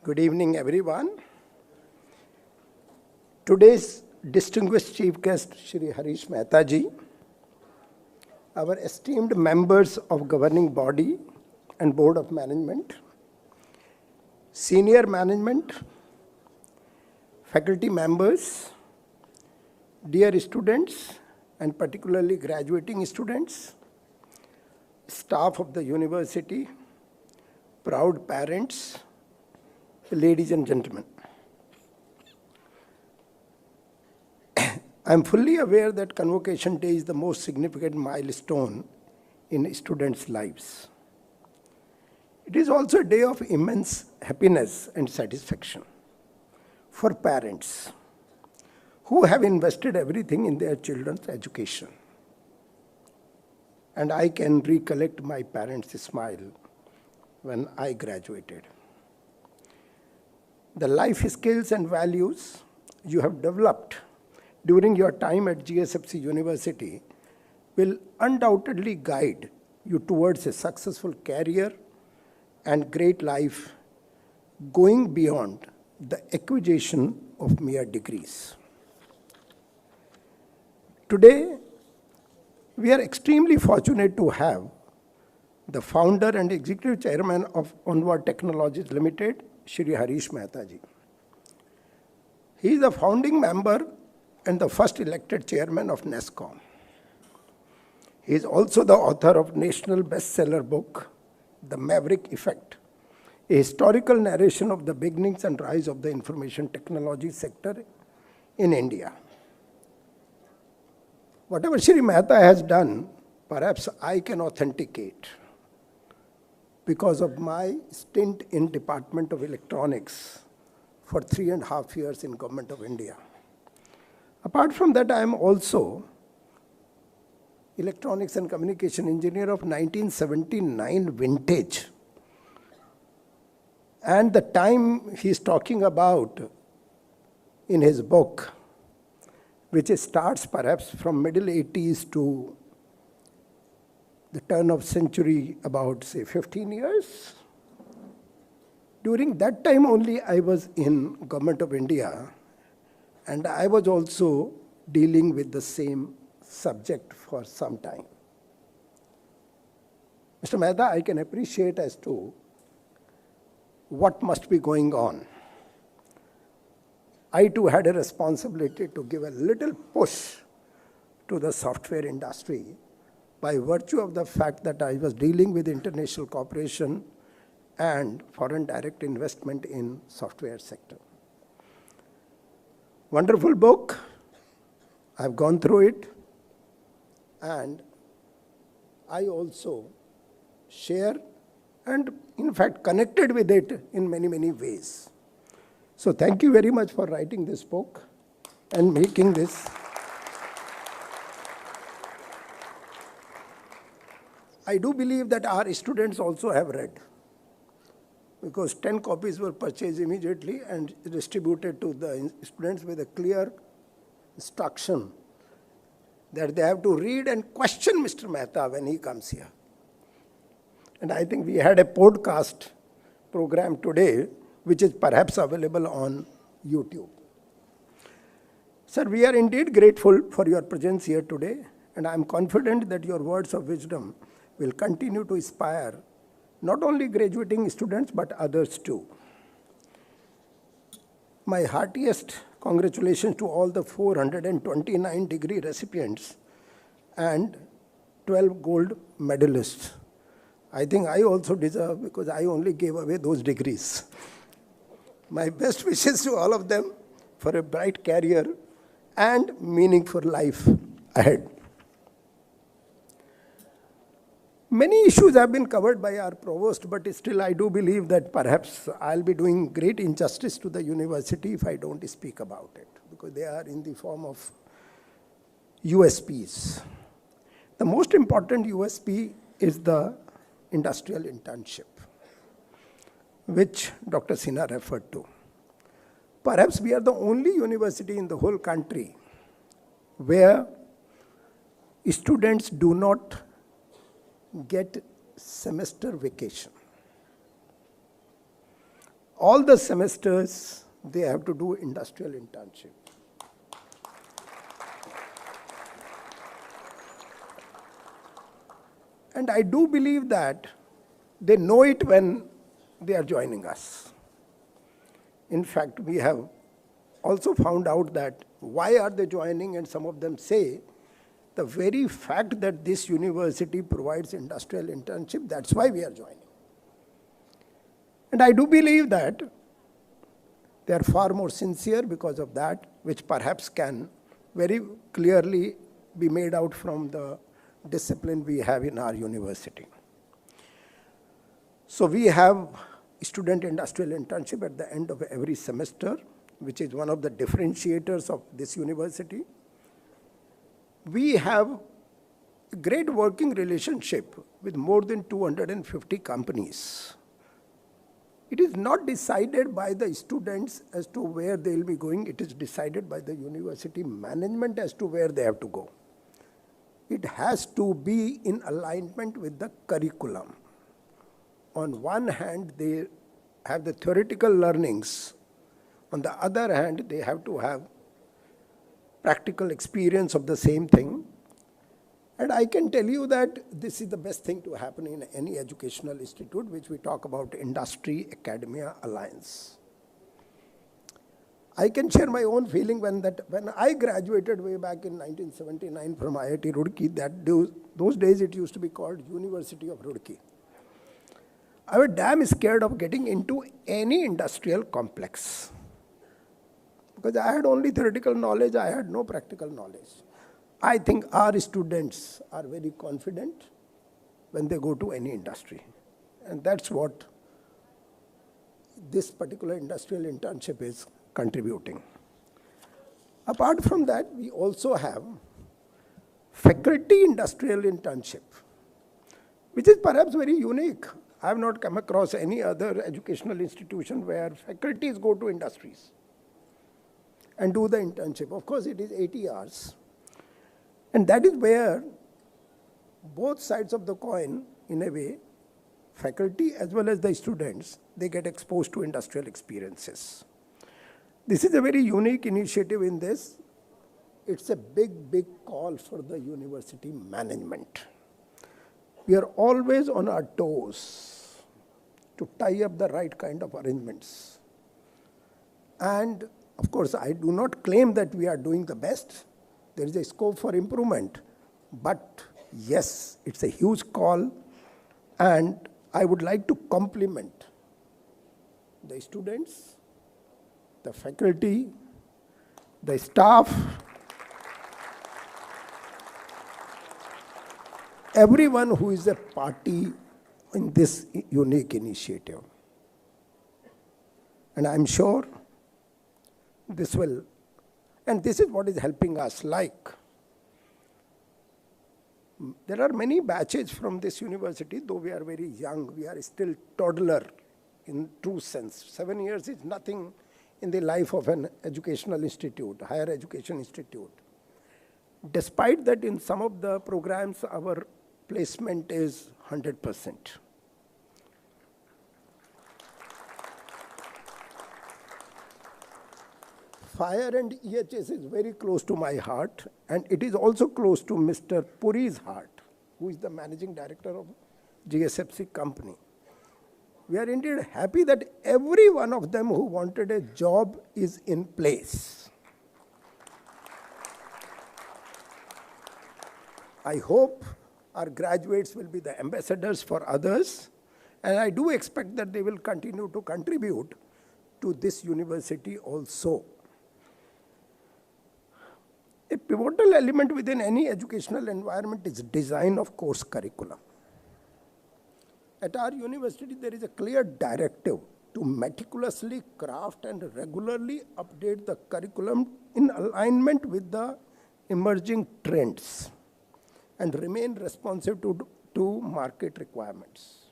Good evening, everyone. Today's distinguished chief guest, Shri Harish Mehta ji, our esteemed members of governing body and board of management, senior management, faculty members, dear students, and particularly graduating students, staff of the university, proud parents, ladies and gentlemen. I am fully aware that Convocation Day is the most significant milestone in students' lives. It is also a day of immense happiness and satisfaction for parents who have invested everything in their children's education. And I can recollect my parents' smile when I graduated. The life skills and values you have developed during your time at GSFC University will undoubtedly guide you towards a successful career and great life, going beyond the acquisition of mere degrees. Today, we are extremely fortunate to have the founder and executive chairman of Onward Technologies Limited, Shri Harish Mehta ji. He is the founding member and the first elected chairman of NESCOM. He is also the author of national bestseller book, The Maverick Effect, a historical narration of the beginnings and rise of the information technology sector in India. Whatever Shri Mehta has done, perhaps I can authenticate because of my stint in Department of Electronics for 3.5 years in Government of India. Apart from that, I am also electronics and communication engineer of 1979 vintage. And the time he is talking about in his book, which starts perhaps from middle 80s to the turn of century, about say 15 years. During that time only I was in Government of India, and I was also dealing with the same subject for some time. Mr. Mehta, I can appreciate as to what must be going on. I too had a responsibility to give a little push to the software industry by virtue of the fact that I was dealing with international cooperation and foreign direct investment in software sector. Wonderful book. I've gone through it, and I also share and in fact connected with it in many, many ways. So thank you very much for writing this book and making this. I do believe that our students also have read, because 10 copies were purchased immediately and distributed to the students with a clear instruction that they have to read and question Mr. Mehta when he comes here. And I think we had a podcast program today, which is perhaps available on YouTube. Sir, we are indeed grateful for your presence here today, and I am confident that your words of wisdom will continue to inspire not only graduating students but others too. My heartiest congratulations to all the 429 degree recipients and 12 gold medalists. I think I also deserve, because I only gave away those degrees. My best wishes to all of them for a bright career and meaningful life ahead. Many issues have been covered by our provost, but still I do believe that perhaps I'll be doing great injustice to the university if I don't speak about it, because they are in the form of USPs. The most important USP is the industrial internship, which Dr. Sinha referred to. Perhaps we are the only university in the whole country where students do not get semester vacation. all the semesters, they have to do industrial internship. And I do believe that they know it when they are joining us. In fact, we have also found out that why are they joining, and some of them say the very fact that this university provides industrial internship, that's why we are joining. And I do believe that they are far more sincere because of that, which perhaps can very clearly be made out from the discipline we have in our university. So we have student industrial internship at the end of every semester, which is one of the differentiators of this university. We have a great working relationship with more than 250 companies. It is not decided by the students as to where they will be going. It is decided by the university management as to where they have to go. It has to be in alignment with the curriculum. On one hand, they have the theoretical learnings. On the other hand, they have to have practical experience of the same thing. And I can tell you that this is the best thing to happen in any educational institute, which we talk about industry academia alliance. I can share my own feeling when I graduated way back in 1979 from IIT Roorkee, those days it used to be called University of Roorkee. I was damn scared of getting into any industrial complex because I had only theoretical knowledge, I had no practical knowledge. I think our students are very confident when they go to any industry. And that's what this particular industrial internship is contributing. Apart from that, we also have faculty industrial internship, which is perhaps very unique. I have not come across any other educational institution where faculties go to industries and do the internship. Of course, it is 80 hours. And that is where both sides of the coin, in a way, faculty as well as the students, they get exposed to industrial experiences. This is a very unique initiative in this. It's a big, big call for the university management. We are always on our toes to tie up the right kind of arrangements. And of course, I do not claim that we are doing the best. There is a scope for improvement. But yes, it's a huge call. And I would like to compliment the students, the faculty, the staff, everyone who is a party in this unique initiative. And I'm sure this will, and this is what is helping us, like, there are many batches from this university, though we are very young, we are still toddler in true sense. 7 years is nothing in the life of an educational institute, higher education institute. Despite that, in some of the programs, our placement is 100%. Fire and EHS is very close to my heart, and it is also close to Mr. Puri's heart, who is the managing director of GSFC company. We are indeed happy that every one of them who wanted a job is in place. I hope our graduates will be the ambassadors for others, and I do expect that they will continue to contribute to this university also. A pivotal element within any educational environment is design of course curriculum. At our university, there is a clear directive to meticulously craft and regularly update the curriculum in alignment with the emerging trends and remain responsive to market requirements.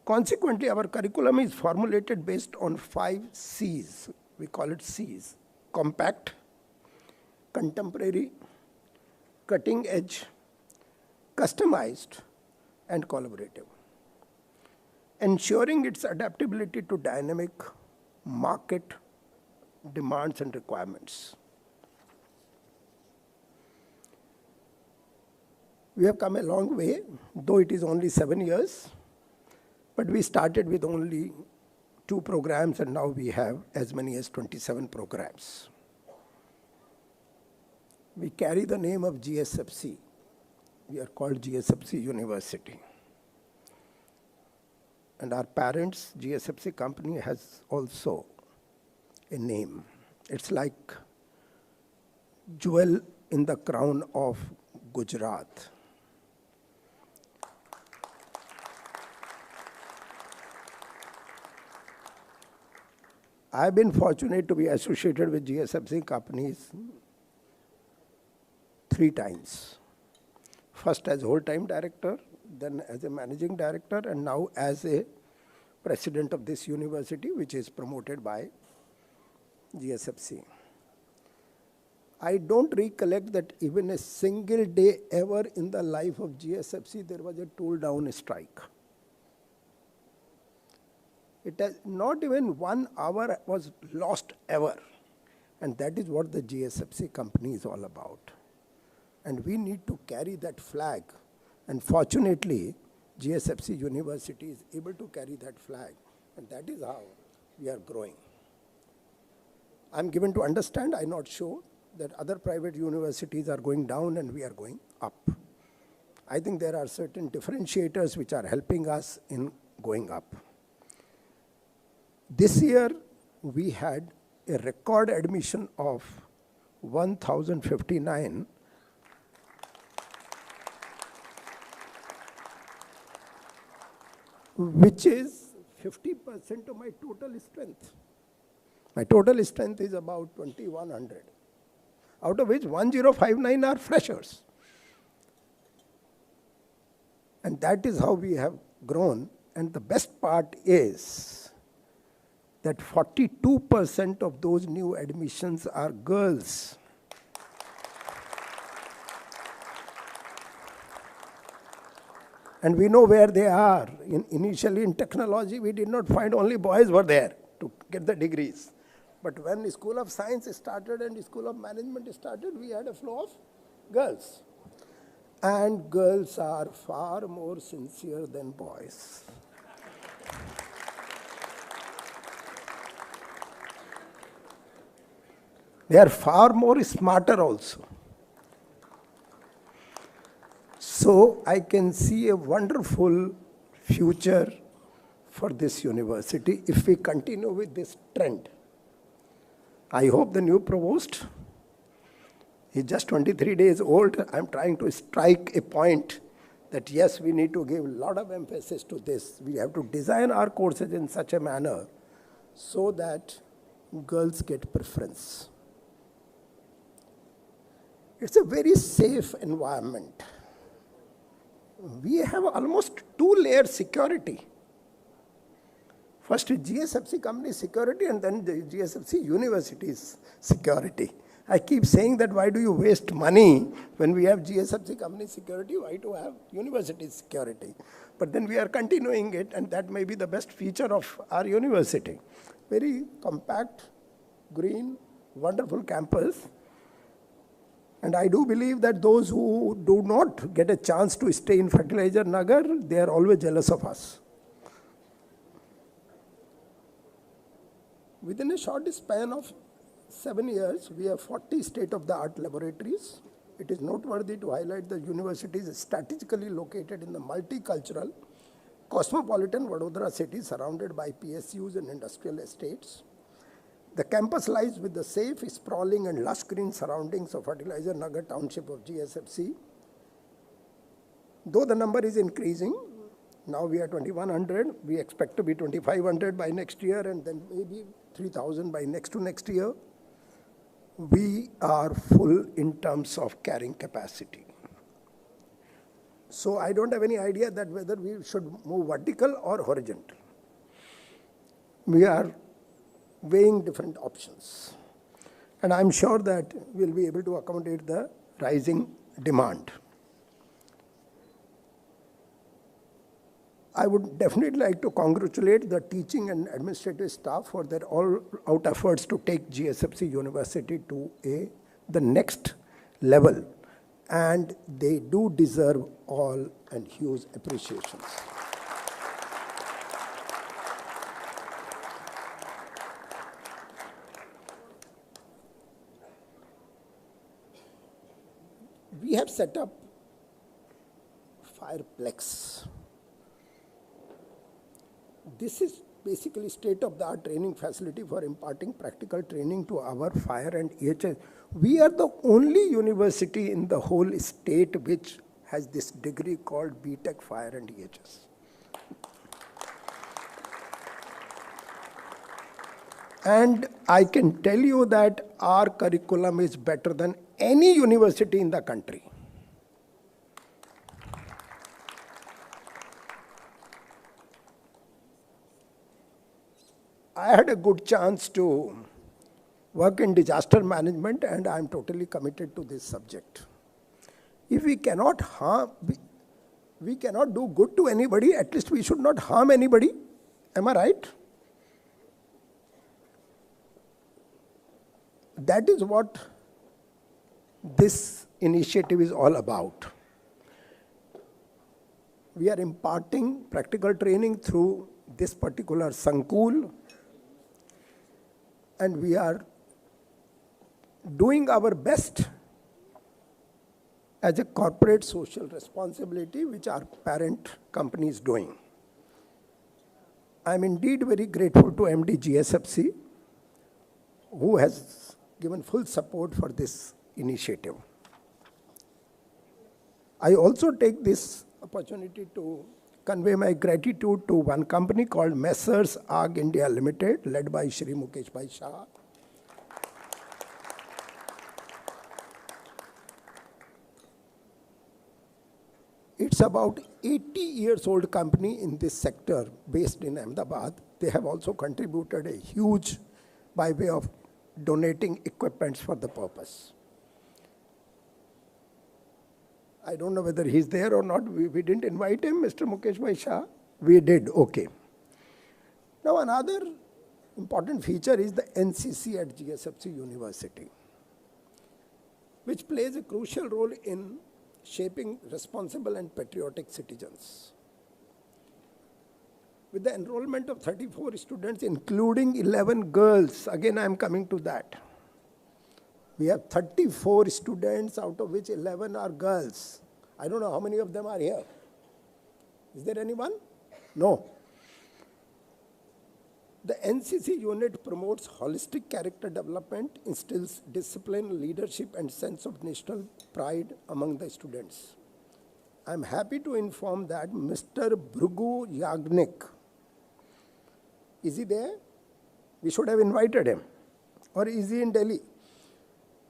Consequently, our curriculum is formulated based on 5 C's. We call it C's: compact, contemporary, cutting edge, customized, and collaborative. ensuring its adaptability to dynamic market demands and requirements. We have come a long way, though it is only 7 years, but we started with only 2 programs and now we have as many as 27 programs. We carry the name of GSFC. We are called GSFC University. And our parents, GSFC company, has also a name. It's like jewel in the crown of Gujarat. I've been fortunate to be associated with GSFC companies 3 times. First as whole-time director, then as a managing director, and now as a president of this university, which is promoted by GSFC. I don't recollect that even a single day ever in the life of GSFC there was a tool-down strike. It has not even 1 hour was lost ever. And that is what the GSFC company is all about. And we need to carry that flag. And fortunately, GSFC University is able to carry that flag. And that is how we are growing. I'm given to understand, I'm not sure, that other private universities are going down and we are going up. I think there are certain differentiators which are helping us in going up. This year, we had a record admission of 1,059, which is 50% of my total strength. My total strength is about 2,100, out of which 1,059 are freshers. And that is how we have grown. And the best part is that 42% of those new admissions are girls. And we know where they are. Initially in technology, we did not find only boys were there to get the degrees. But when the School of Science started and the School of Management started, we had a flow of girls. And girls are far more sincere than boys. They are far more smarter also. So I can see a wonderful future for this university if we continue with this trend. I hope the new provost, he's just 23 days old. I'm trying to strike a point that yes, we need to give a lot of emphasis to this. We have to design our courses in such a manner so that girls get preference. It's a very safe environment. We have almost 2-layer security. First is GSFC company security and then the GSFC university's security. I keep saying that why do you waste money when we have GSFC company security, why to have university security? But then we are continuing it and that may be the best feature of our university. Very compact, green, wonderful campus. And I do believe that those who do not get a chance to stay in Fertilizer Nagar, they are always jealous of us. Within a short span of 7 years, we have 40 state-of-the-art laboratories. It is noteworthy to highlight the university is strategically located in the multicultural, cosmopolitan Vadodara city surrounded by PSUs and industrial estates. The campus lies with the safe, sprawling and lush green surroundings of Fertilizer Nagar township of GSFC. Though the number is increasing, now we are 2,100, we expect to be 2,500 by next year and then maybe 3,000 by next to next year. We are full in terms of carrying capacity. So I don't have any idea that whether we should move vertical or horizontal. We are weighing different options. And I'm sure that we'll be able to accommodate the rising demand. I would definitely like to congratulate the teaching and administrative staff for their all-out efforts to take GSFC University to the next level, and they do deserve all and huge appreciations. We have set up Fireplex. This is basically state-of-the-art training facility for imparting practical training to our fire and EHS. We are the only university in the whole state which has this degree called B.Tech Fire and EHS. And I can tell you that our curriculum is better than any university in the country. I had a good chance to work in disaster management, and I am totally committed to this subject. If we cannot harm, we cannot do good to anybody, at least we should not harm anybody. Am I right? That is what this initiative is all about. We are imparting practical training through this particular Sankul, and we are doing our best as a corporate social responsibility which our parent company is doing. I am indeed very grateful to MD GSFC, who has given full support for this initiative. I also take this opportunity to convey my gratitude to one company called Messrs. AG India Limited, led by Shri Mukesh Bhai Shah. It's about 80 years old company in this sector based in Ahmedabad. They have also contributed a huge by way of donating equipments for the purpose. I don't know whether he's there or not. We didn't invite him, Mr. Mukesh Bhai Shah. We did, okay. Now another important feature is the NCC at GSFC University, which plays a crucial role in shaping responsible and patriotic citizens. With the enrollment of 34 students, including 11 girls, again I am coming to that. We have 34 students, out of which 11 are girls. I don't know how many of them are here. Is there anyone? No. The NCC unit promotes holistic character development, instills discipline, leadership, and sense of national pride among the students. I am happy to inform that Mr. Bhrugu Yagnik, is he there? We should have invited him. Or is he in Delhi?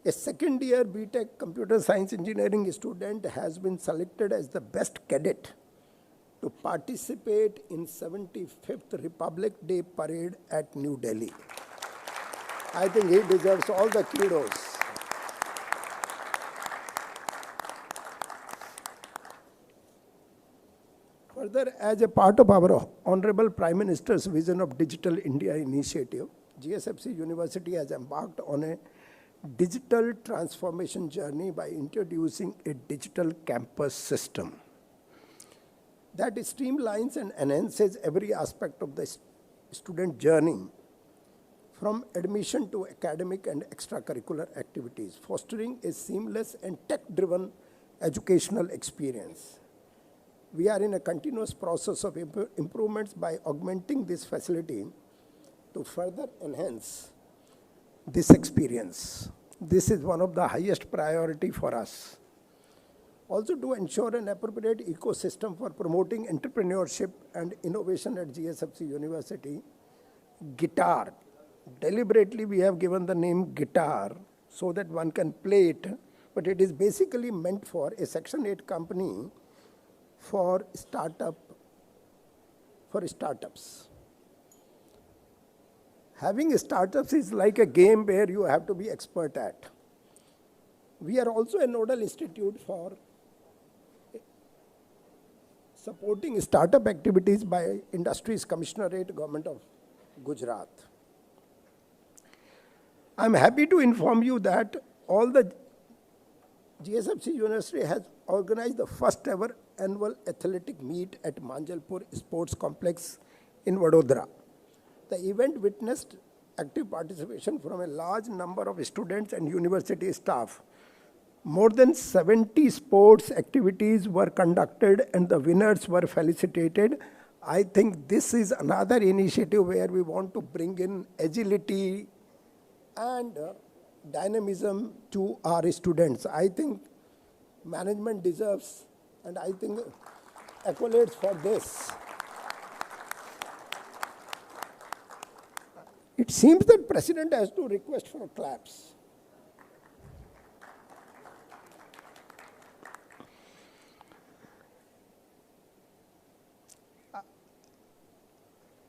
A second-year B.Tech Computer Science Engineering student has been selected as the best cadet to participate in 75th Republic Day Parade at New Delhi. I think he deserves all the kudos. Further, as a part of our Honorable Prime Minister's Vision of Digital India initiative, GSFC University has embarked on a digital transformation journey by introducing a digital campus system that streamlines and enhances every aspect of the student journey, from admission to academic and extracurricular activities, fostering a seamless and tech-driven educational experience. We are in a continuous process of improvements by augmenting this facility to further enhance this experience. This is one of the highest priority for us. Also, to ensure an appropriate ecosystem for promoting entrepreneurship and innovation at GSFC University, Guitar. Deliberately, we have given the name Guitar so that one can play it, but it is basically meant for a Section 8 company for startups. Having startups is like a game where you have to be expert at. We are also a nodal institute for supporting startup activities by Industries Commissionerate, Government of Gujarat. I'm happy to inform you that all the GSFC University has organized the first ever annual athletic meet at Manjalpur Sports Complex in Vadodara. The event witnessed active participation from a large number of students and university staff. More than 70 sports activities were conducted and the winners were felicitated. I think this is another initiative where we want to bring in agility and dynamism to our students. I think management deserves, and I think accolades for this. It seems that President has to request for claps.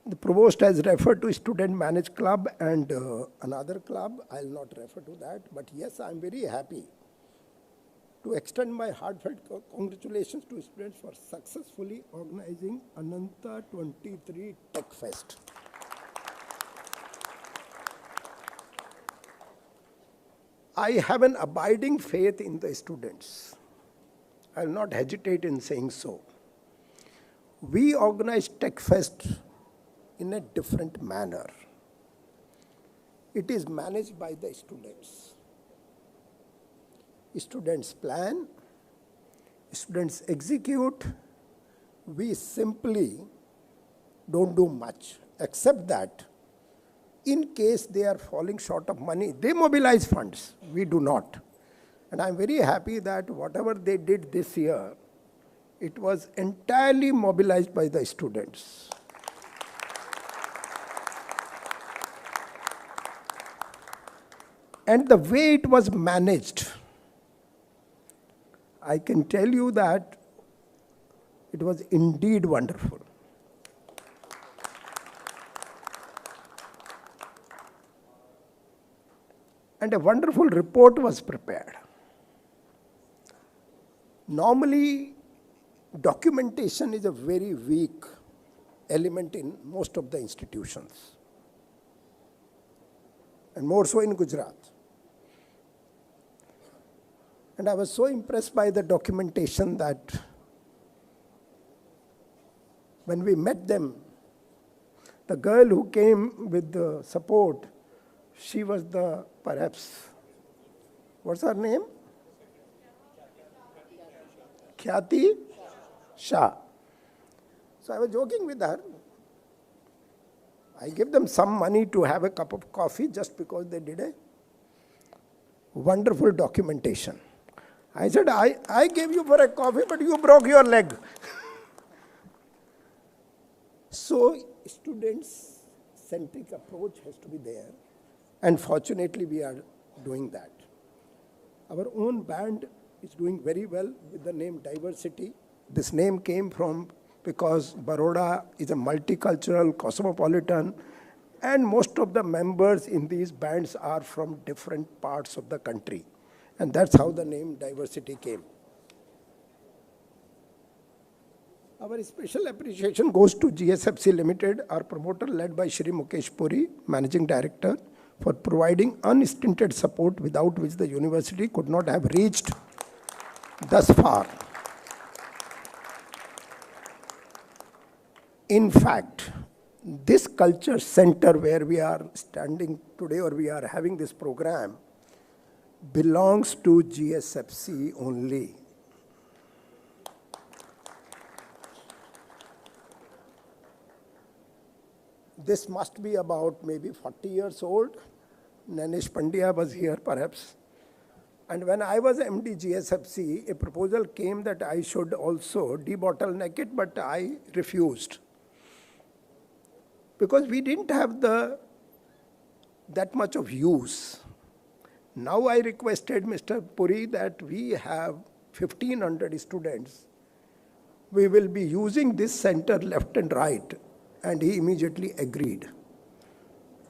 The Provost has referred to Student Managed Club and another club. I'll not refer to that. But yes, I'm very happy to extend my heartfelt congratulations to students for successfully organizing Ananta 23 Tech Fest. I have an abiding faith in the students. I'll not hesitate in saying so. We organize Tech Fest in a different manner. It is managed by the students. Students plan, students execute. We simply don't do much, except that in case they are falling short of money, they mobilize funds. We do not. And I'm very happy that whatever they did this year, it was entirely mobilized by the students. And the way it was managed, I can tell you that it was indeed wonderful. And a wonderful report was prepared. Normally, documentation is a very weak element in most of the institutions, and more so in Gujarat. And I was so impressed by the documentation that when we met them, the girl who came with the support, she was the, perhaps, what's her name? Khyati Shah. So I was joking with her. I gave them some money to have a cup of coffee just because they did a wonderful documentation. I said, I gave you for a coffee, but you broke your leg. So, students-centric approach has to be there. And fortunately, we are doing that. Our own band is doing very well with the name Diversity. This name came from because Baroda is a multicultural, cosmopolitan, and most of the members in these bands are from different parts of the country. And that's how the name Diversity came. Our special appreciation goes to GSFC Limited, our promoter led by Shri Puri, Managing Director, for providing unstinted support without which the university could not have reached thus far. In fact, this culture center where we are standing today or we are having this program belongs to GSFC only. This must be about maybe 40 years old. Nanesh Pandya was here perhaps. And when I was MD GSFC, a proposal came that I should also debottleneck it, but I refused. Because we didn't have that much of use. Now I requested Mr. Puri that we have 1,500 students. We will be using this center left and right. And he immediately agreed.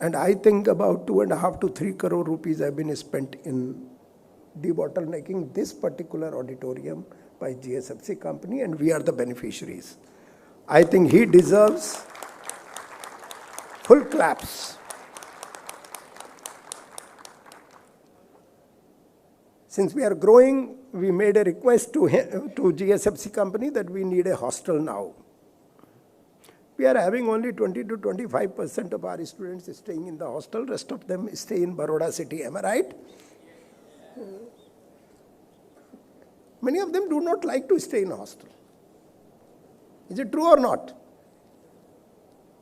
And I think about 2.5 to 3 crore rupees have been spent in debottlenecking this particular auditorium by GSFC company, and we are the beneficiaries. I think he deserves full claps. Since we are growing, we made a request to GSFC company that we need a hostel now. We are having only 20 to 25% of our students staying in the hostel. Rest of them stay in Baroda city. Am I right? Many of them do not like to stay in a hostel. Is it true or not?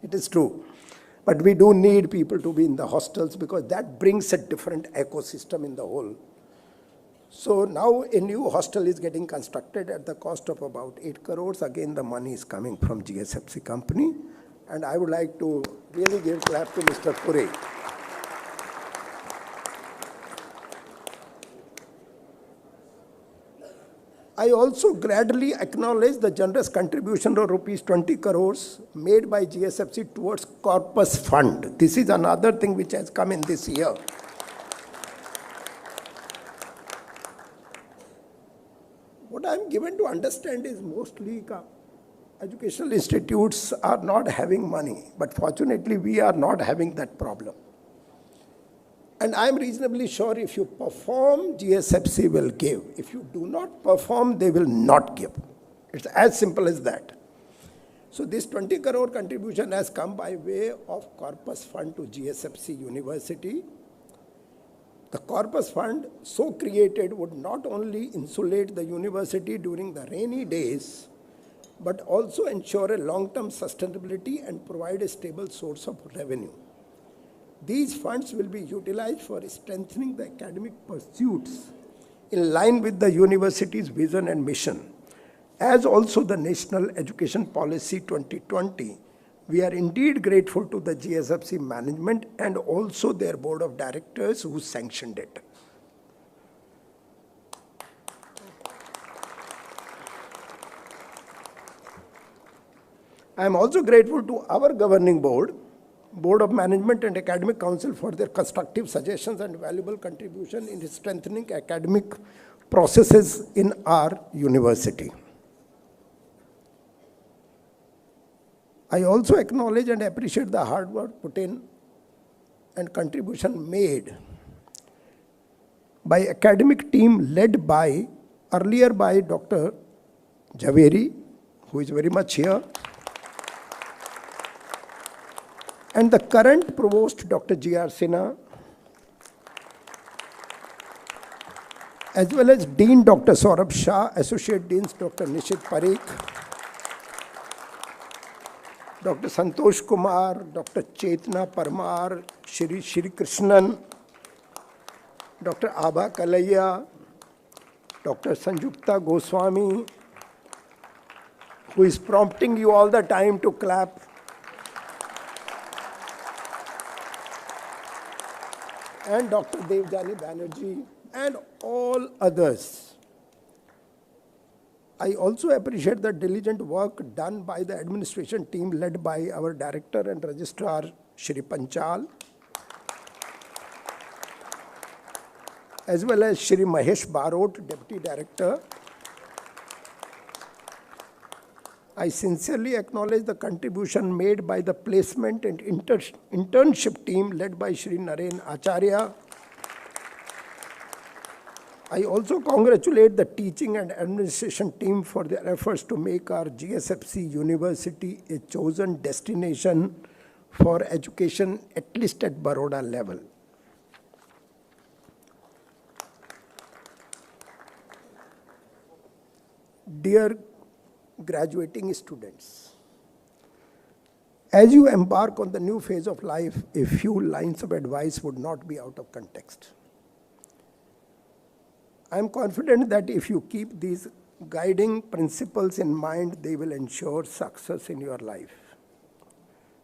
It is true. But we do need people to be in the hostels because that brings a different ecosystem in the whole. So now a new hostel is getting constructed at the cost of about 8 crores. Again, the money is coming from GSFC company. And I would like to really give a clap to Mr. Puri. I also gladly acknowledge the generous contribution of rupees 20 crores made by GSFC towards Corpus Fund. This is another thing which has come in this year. What I am given to understand is mostly educational institutes are not having money, but fortunately we are not having that problem. And I am reasonably sure if you perform, GSFC will give. If you do not perform, they will not give. It's as simple as that. So this 20 crore contribution has come by way of Corpus Fund to GSFC University. The Corpus Fund, so created, would not only insulate the university during the rainy days, but also ensure a long-term sustainability and provide a stable source of revenue. These funds will be utilized for strengthening the academic pursuits in line with the university's vision and mission. As also the National Education Policy 2020, we are indeed grateful to the GSFC management and also their board of directors who sanctioned it. I am also grateful to our governing board, Board of Management and Academic Council for their constructive suggestions and valuable contribution in strengthening academic processes in our university. I also acknowledge and appreciate the hard work put in and contribution made by academic team led by, earlier by Dr. Javeri, who is very much here, and the current provost, Dr. G.R. Sinha, as well as Dean Dr. Saurabh Shah, Associate Deans Dr. Nishit Parikh, Dr. Santosh Kumar, Dr. Chetna Parmar, Shri Krishnan, Dr. Abha Kalaiya, Dr. Sanjukta Goswami, who is prompting you all the time to clap, and Dr. Devjani Banerjee, and all others. I also appreciate the diligent work done by the administration team led by our director and registrar, Shri Panchal, as well as Shri Mahesh Barot, Deputy Director. I sincerely acknowledge the contribution made by the placement and internship team led by Shri Naren Acharya. I also congratulate the teaching and administration team for their efforts to make our GSFC University a chosen destination for education, at least at Baroda level. Dear graduating students, as you embark on the new phase of life, a few lines of advice would not be out of context. I am confident that if you keep these guiding principles in mind, they will ensure success in your life.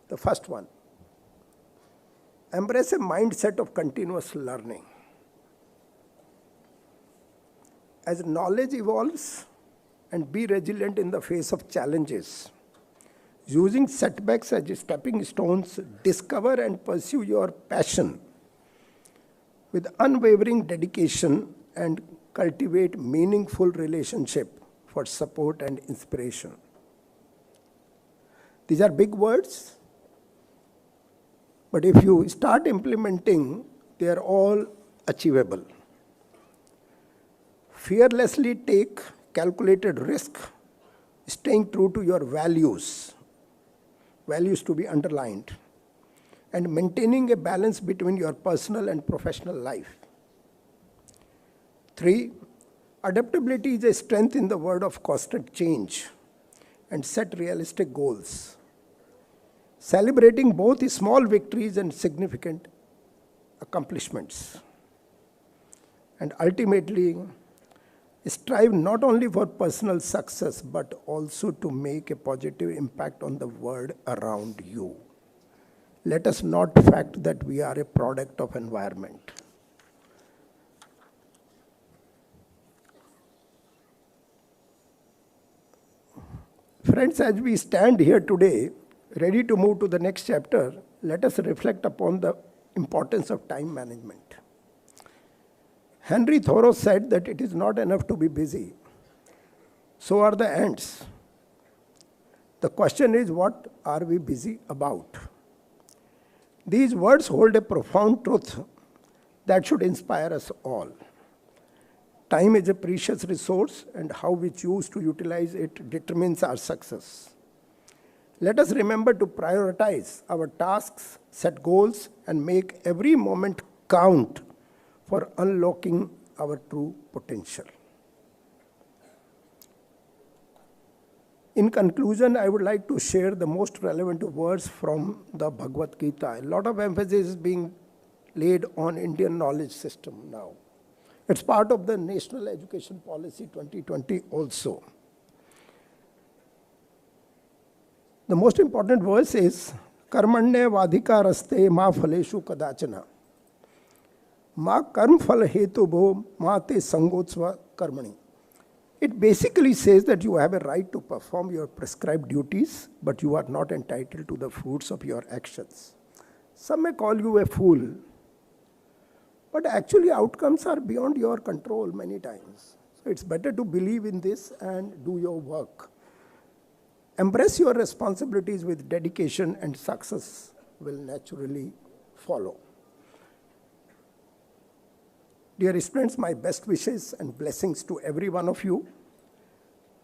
The first one, embrace a mindset of continuous learning. As knowledge evolves, and be resilient in the face of challenges. Using setbacks as stepping stones, discover and pursue your passion with unwavering dedication and cultivate meaningful relationship for support and inspiration. These are big words, but if you start implementing, they are all achievable. Fearlessly take calculated risk, staying true to your values to be underlined, and maintaining a balance between your personal and professional life. 3, adaptability is a strength in the world of constant change, and set realistic goals. Celebrating both small victories and significant accomplishments. And ultimately, strive not only for personal success, but also to make a positive impact on the world around you. Let us not forget that we are a product of environment. Friends, as we stand here today, ready to move to the next chapter, let us reflect upon the importance of time management. Henry Thoreau said that it is not enough to be busy. So are the ants. The question is, what are we busy about? These words hold a profound truth that should inspire us all. Time is a precious resource, and how we choose to utilize it determines our success. Let us remember to prioritize our tasks, set goals, and make every moment count for unlocking our true potential. In conclusion, I would like to share the most relevant words from the Bhagavad Gita. A lot of emphasis is being laid on Indian knowledge system now. It's part of the National Education Policy 2020 also. The most important verse is, Karmanya vadhikaraste ma phaleshu kadachana. Ma karm phal hetu bho ma te sangotsva karmani. It basically says that you have a right to perform your prescribed duties, but you are not entitled to the fruits of your actions. Some may call you a fool, but actually outcomes are beyond your control many times. So it's better to believe in this and do your work. Embrace your responsibilities with dedication, and success will naturally follow. Dear students, my best wishes and blessings to every one of you.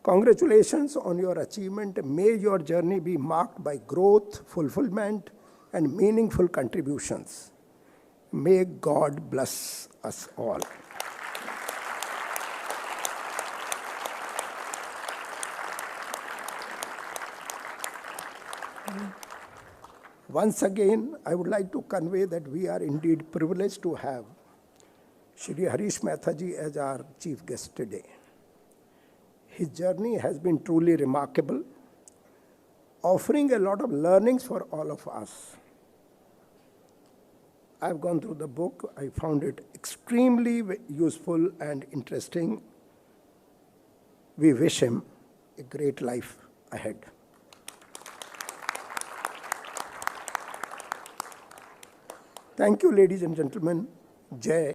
Congratulations on your achievement. May your journey be marked by growth, fulfillment, and meaningful contributions. May God bless us all. Once again, I would like to convey that we are indeed privileged to have Shri Harish Mehtaji as our chief guest today. His journey has been truly remarkable, offering a lot of learnings for all of us. I've gone through the book. I found it extremely useful and interesting. We wish him a great life ahead. Thank you, ladies and gentlemen. Jai